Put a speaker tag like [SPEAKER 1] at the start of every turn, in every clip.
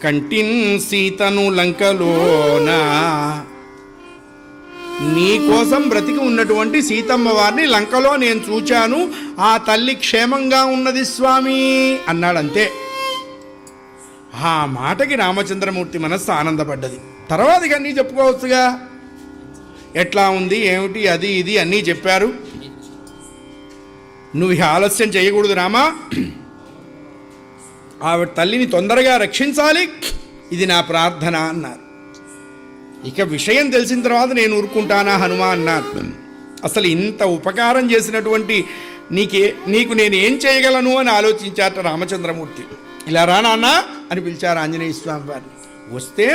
[SPEAKER 1] కంటిన్ సీతను లంకలోన, నీ కోసం బ్రతికి ఉన్నటువంటి సీతమ్మ వారిని లంకలో నేను చూచాను, ఆ తల్లి క్షేమంగా ఉన్నది స్వామి అన్నాడంతే. ఆ మాటకి రామచంద్రమూర్తి మనస్సు ఆనందపడ్డది. తర్వాత ఇక అన్నీ చెప్పుకోవచ్చుగా, ఎట్లా ఉంది ఏమిటి అది ఇది అన్నీ చెప్పారు. నువ్వు ఇక ఆలస్యం చేయకూడదు రామా, ఆవిడ తల్లిని తొందరగా రక్షించాలి, ఇది నా ప్రార్థన అన్నారు. ఇక విషయం తెలిసిన తర్వాత నేను ఊరుకుంటానా హనుమా అన్నారు. అసలు ఇంత ఉపకారం చేసినటువంటి నీకు నేను ఏం చేయగలను అని ఆలోచించారట రామచంద్రమూర్తి. ఇలా రా నాన్న అని పిలిచారు ఆంజనేయ స్వామి వారిని. వస్తే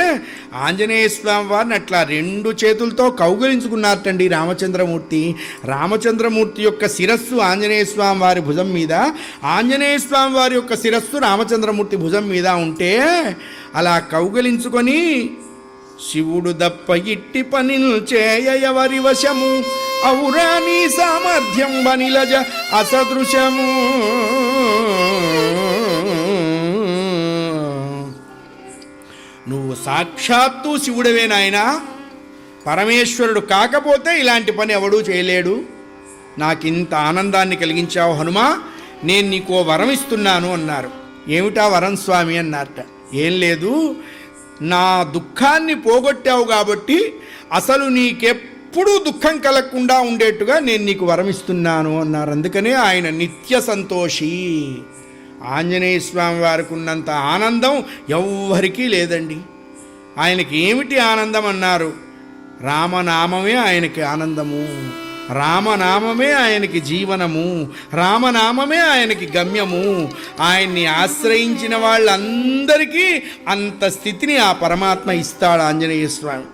[SPEAKER 1] ఆంజనేయ స్వామి వారిని అట్లా 2 చేతులతో కౌగిలించుకున్నారటండి రామచంద్రమూర్తి. రామచంద్రమూర్తి యొక్క శిరస్సు ఆంజనేయ స్వామి వారి భుజం మీద, ఆంజనేయ స్వామి వారి యొక్క శిరస్సు రామచంద్రమూర్తి భుజం మీద ఉంటే అలా కౌగిలించుకొని, శివుడు దప్ప ఇట్టి పనిల్ చేయవరి వశము, ఔరా నీ సామర్థ్యం వనిలజ అసదృశము, నువ్వు సాక్షాత్తు శివుడవే నాయనా, పరమేశ్వరుడు కాకపోతే ఇలాంటి పని ఎవడూ చేయలేడు. నాకింత ఆనందాన్ని కలిగించావు హనుమా, నేను నీకు వరం ఇస్తున్నాను అన్నారు. ఏమిటా వరం స్వామి అన్నారట. ఏం లేదు, నా దుఃఖాన్ని పోగొట్టావు కాబట్టి అసలు నీకెప్పుడూ దుఃఖం కలగకుండా ఉండేట్టుగా నేను నీకు వరం ఇస్తున్నాను అన్నారు. అందుకనే ఆయన నిత్య సంతోషి. ఆంజనేయ స్వామి వారికి ఉన్నంత ఆనందం ఎవ్వరికీ లేదండి. ఆయనకి ఏమిటి ఆనందం అన్నారు, రామనామమే ఆయనకి ఆనందము, రామనామమే ఆయనకి జీవనము, రామనామమే ఆయనకి గమ్యము. ఆయన్ని ఆశ్రయించిన వాళ్ళందరికీ అంత స్థితిని ఆ పరమాత్మ ఇస్తాడు ఆంజనేయ స్వామి.